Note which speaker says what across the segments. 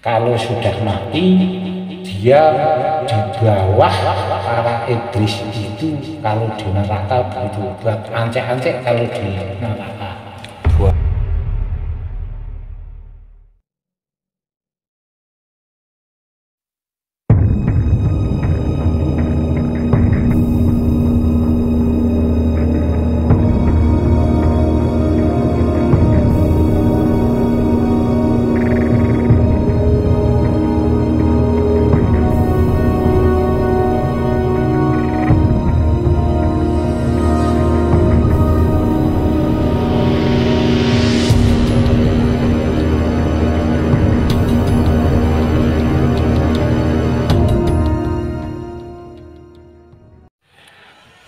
Speaker 1: kalau sudah mati dia di bawah para iblis itu kalau di neraka, begitu buat ancek-ancek kalau di neraka.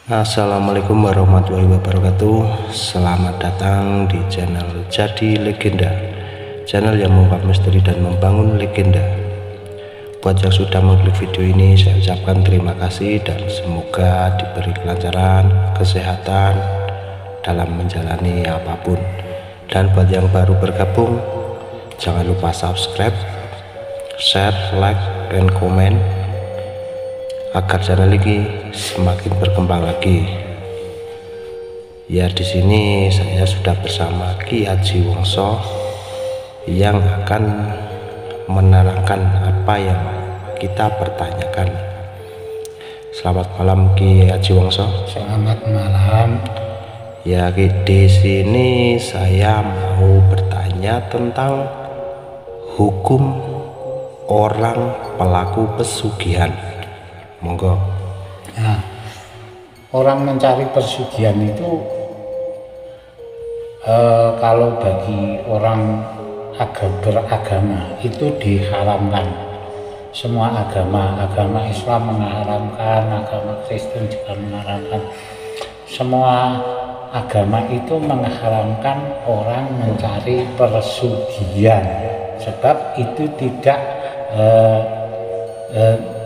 Speaker 2: Assalamualaikum warahmatullahi wabarakatuh. Selamat datang di channel Jadi Legenda, channel yang mengungkap misteri dan membangun legenda. Buat yang sudah mengklik video ini, saya ucapkan terima kasih dan semoga diberi kelancaran, kesehatan dalam menjalani apapun. Dan buat yang baru bergabung, jangan lupa subscribe, share, like, dan komen agar channel ini semakin berkembang lagi. Ya, di sini saya sudah bersama Ki Haji Wongso yang akan menerangkan apa yang kita pertanyakan. Selamat malam Ki Haji Wongso.
Speaker 1: Selamat malam.
Speaker 2: Ya, di sini saya mau bertanya tentang hukum orang pelaku pesugihan. Monggo.
Speaker 1: Nah, orang mencari pesugihan itu kalau bagi orang beragama itu diharamkan. Semua agama Islam mengharamkan, agama Kristen juga mengharamkan. Semua agama itu mengharamkan orang mencari pesugihan, sebab itu tidak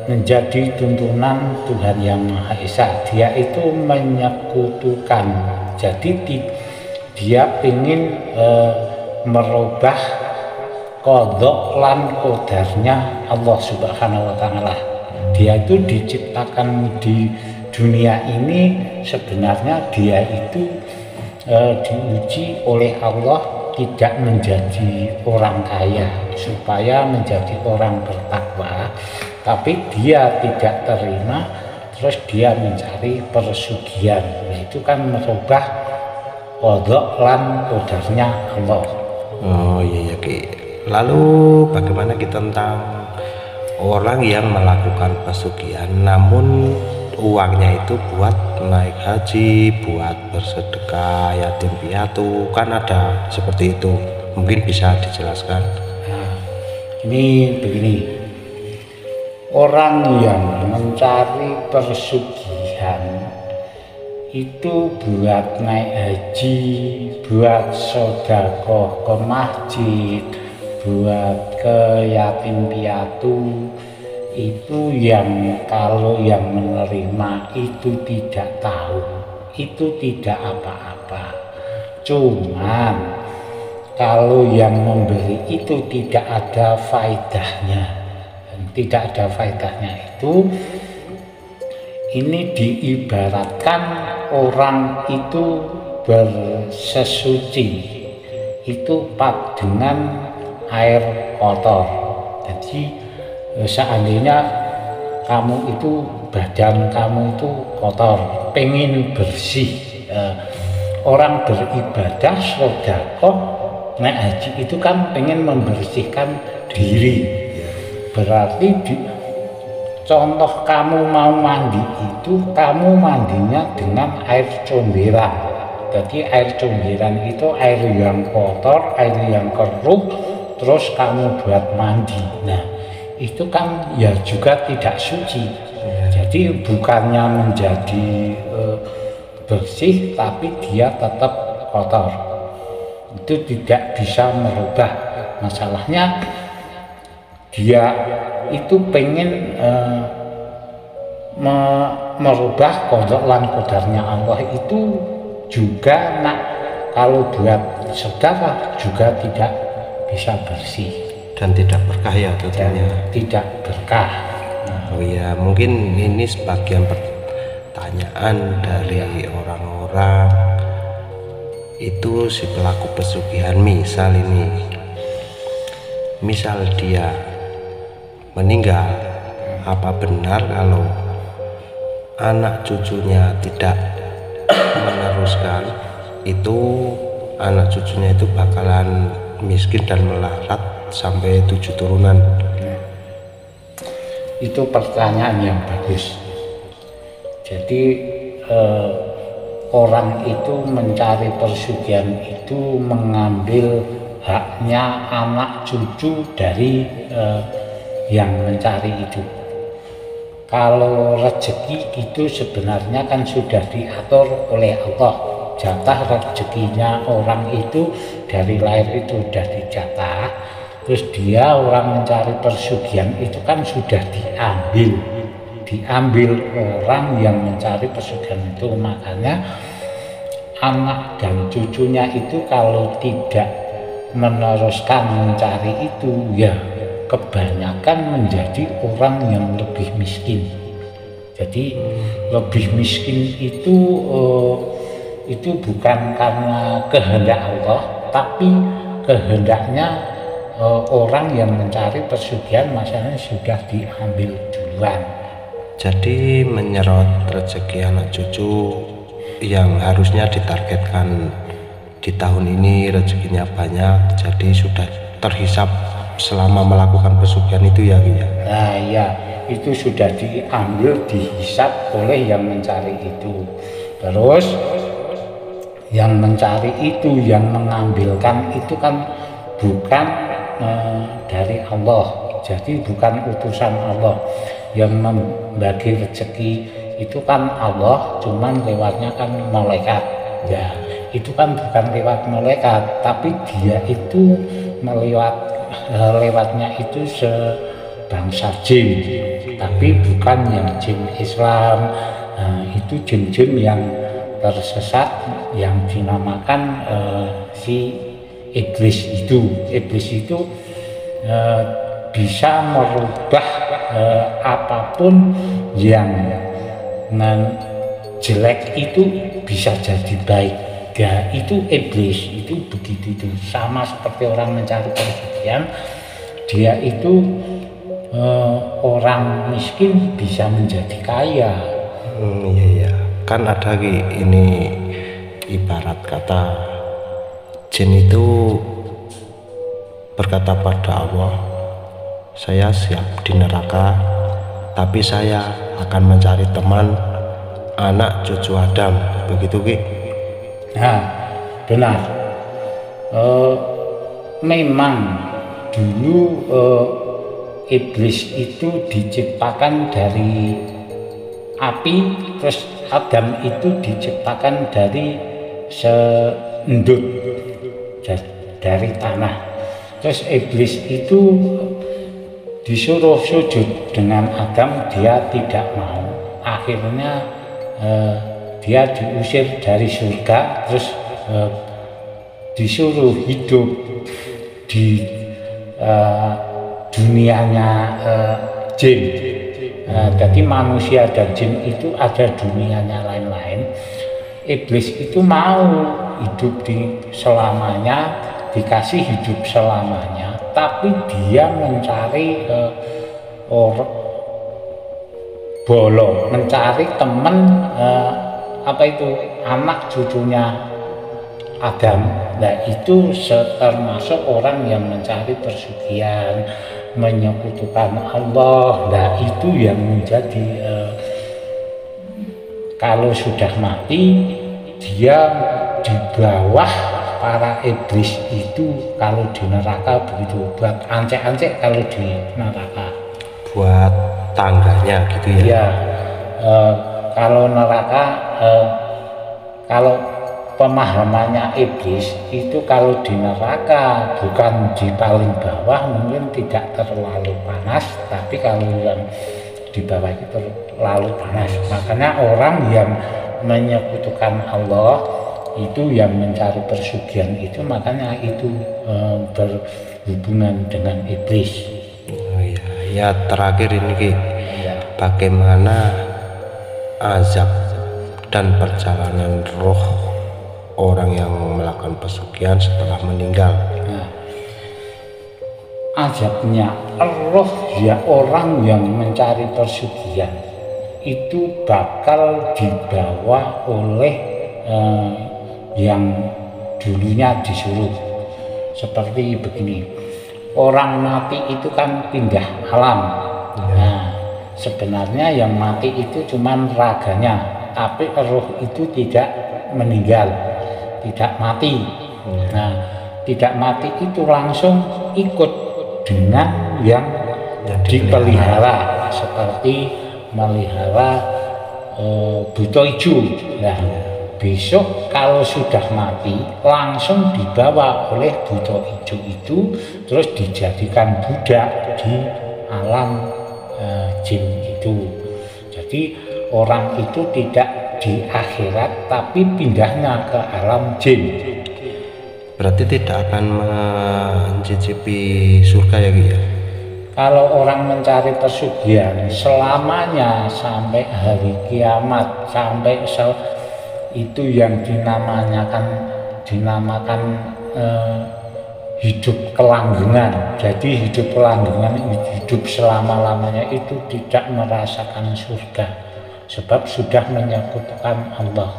Speaker 1: menjadi tuntunan Tuhan Yang Maha Esa. Dia itu menyekutukan, jadi dia ingin merubah qadha lan qadarnya Allah Subhanahu wa Ta'ala. Dia itu diciptakan di dunia ini, sebenarnya dia itu diuji oleh Allah tidak menjadi orang kaya supaya menjadi orang bertakwa, tapi dia tidak terima, terus dia mencari pesugihan. Nah, itu kan merubah qadha lan qadarnya Allah.
Speaker 2: Oh iya Ki. Lalu bagaimana kita tentang orang yang melakukan pesugihan namun uangnya itu buat naik haji, buat bersedekah, yatim piatu, kan ada seperti itu, mungkin bisa dijelaskan?
Speaker 1: Nah, ini begini, orang yang mencari pesugihan itu buat naik haji, buat sedekah ke masjid, buat ke yatim piatu, itu yang kalau yang menerima itu tidak tahu, itu tidak apa-apa. Cuman kalau yang memberi itu tidak ada faedahnya, tidak ada faedahnya itu, ini diibaratkan orang itu bersesuci itu dengan air kotor. Jadi seandainya kamu itu badan kamu itu kotor, pengen bersih, orang beribadah sedekah naik haji itu kan pengen membersihkan diri. Berarti contoh kamu mau mandi itu kamu mandinya dengan air comberan. Jadi air comberan itu air yang kotor, air yang keruh, terus kamu buat mandi. Nah, itu kan ya juga tidak suci. Jadi bukannya menjadi bersih, tapi dia tetap kotor. Itu tidak bisa merubah. Masalahnya dia itu pengen merubah qadha lan qadarnya Allah itu juga. Nah, kalau buat sedekah juga tidak bisa bersih.
Speaker 2: dan tidak berkah ya tentunya.
Speaker 1: Tidak berkah.
Speaker 2: Oh iya, mungkin ini sebagian pertanyaan dari orang-orang itu si pelaku pesugihan. Misal dia meninggal, apa benar kalau anak cucunya tidak meneruskan, itu anak cucunya itu bakalan miskin dan melarat sampai 7 turunan?
Speaker 1: Itu pertanyaan yang bagus. Jadi orang itu mencari pesugihan itu mengambil haknya anak cucu dari yang mencari itu. Kalau rezeki itu sebenarnya kan sudah diatur oleh Allah. Jatah rezekinya orang itu dari lahir itu sudah dijatah. Terus dia orang mencari pesugihan itu kan sudah diambil orang yang mencari pesugihan itu. Makanya anak dan cucunya itu kalau tidak meneruskan mencari itu, ya kebanyakan menjadi orang yang lebih miskin. Jadi lebih miskin itu bukan karena kehendak Allah, tapi kehendaknya orang yang mencari pesugihan, masalahnya sudah diambil duluan.
Speaker 2: Jadi menyerot rezeki anak cucu yang harusnya ditargetkan di tahun ini rezekinya banyak, jadi sudah terhisap selama melakukan pesugihan itu ya.
Speaker 1: Nah ya, itu sudah diambil, dihisap oleh yang mencari itu. Terus yang mencari itu, yang mengambilkan itu kan bukan dari Allah, jadi bukan utusan Allah. Yang membagi rezeki itu kan Allah, cuman lewatnya kan malaikat. Ya, itu kan bukan lewat malaikat, tapi dia itu lewatnya itu sebangsa jin, tapi bukan yang jin Islam. Itu jin-jin yang tersesat yang dinamakan si iblis itu. Iblis itu bisa merubah apapun yang jelek itu bisa jadi baik. Ya, itu iblis itu begitu itu. Sama seperti orang mencari pesugihan, dia itu orang miskin bisa menjadi kaya.
Speaker 2: Iya, kan ada ini ibarat kata jin itu berkata pada Allah, saya siap di neraka, tapi saya akan mencari teman anak cucu Adam, begitu Ki?
Speaker 1: Nah, benar. Memang dulu iblis itu diciptakan dari api, terus Adam itu diciptakan dari seendut, dari tanah. Terus iblis itu disuruh sujud dengan Adam, dia tidak mau. Akhirnya dia diusir dari surga, terus disuruh hidup di dunianya jin. Jadi manusia dan jin itu ada dunianya lain-lain. Iblis itu mau hidup di selamanya, dikasih hidup selamanya, tapi dia mencari mencari teman anak cucunya Adam. Nah, itu termasuk orang yang mencari pesugihan, menyekutukan Allah. Nah, itu yang menjadi kalau sudah mati dia di bawah para iblis itu. Kalau di neraka begitu, buat ancek-ancek kalau di neraka,
Speaker 2: buat tangganya gitu ya.
Speaker 1: Iya, kalau neraka, kalau pemahamannya iblis itu, kalau di neraka bukan di paling bawah, mungkin tidak terlalu panas, tapi kalau yang di bawah itu terlalu panas. Makanya orang yang menyekutukan Allah itu, yang mencari pesugihan itu, makanya itu hubungan dengan iblis.
Speaker 2: Oh iya, ya terakhir ini Ki,
Speaker 1: Ya.
Speaker 2: bagaimana azab dan perjalanan roh orang yang melakukan pesugihan setelah meninggal?
Speaker 1: Nah, azabnya roh ya orang yang mencari pesugihan itu bakal dibawa oleh yang dulunya disuruh. Seperti begini, orang mati itu kan pindah alam. Nah, sebenarnya yang mati itu cuman raganya, tapi roh itu tidak meninggal, tidak mati. Nah, tidak mati itu langsung ikut dengan yang dipelihara, seperti melihara buto ijo. Nah, besok kalau sudah mati langsung dibawa oleh buto ijo itu, terus dijadikan budak di alam jin itu. Jadi orang itu tidak di akhirat tapi pindahnya ke alam jin.
Speaker 2: Berarti tidak akan mencicipi surga ya Ki ya?
Speaker 1: Kalau orang mencari pesugihan selamanya sampai hari kiamat, sampai itu yang dinamakan hidup kelanggengan. Jadi hidup kelanggengan, hidup selama-lamanya itu tidak merasakan surga, sebab sudah menyekutukan Allah.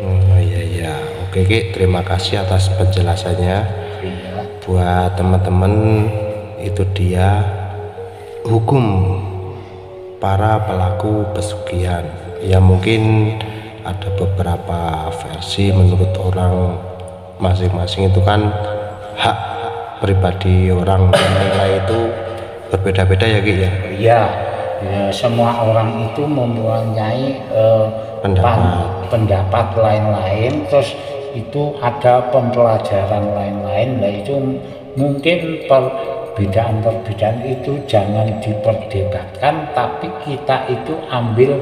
Speaker 2: Oh iya, oke Ki, terima kasih atas penjelasannya.
Speaker 1: Iya.
Speaker 2: Buat teman-teman, itu dia hukum para pelaku pesugihan. Ya mungkin ada beberapa versi, menurut orang masing-masing itu kan hak pribadi orang, nilai itu berbeda-beda ya Ki ya?
Speaker 1: Iya, ya, semua orang itu mempunyai pendapat lain-lain, terus itu ada pembelajaran lain-lain. Nah itu mungkin perbedaan-perbedaan itu jangan diperdebatkan, tapi kita itu ambil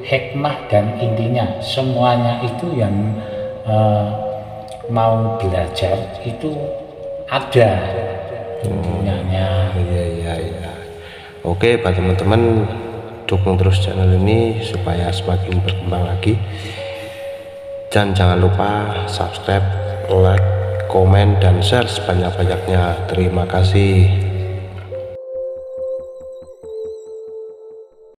Speaker 1: hikmah dan intinya. Semuanya itu yang mau belajar itu ada gunanya.
Speaker 2: Iya. Oke, buat teman-teman, dukung terus channel ini supaya semakin berkembang lagi. Dan jangan lupa subscribe, like, komen, dan share sebanyak-banyaknya. Terima kasih.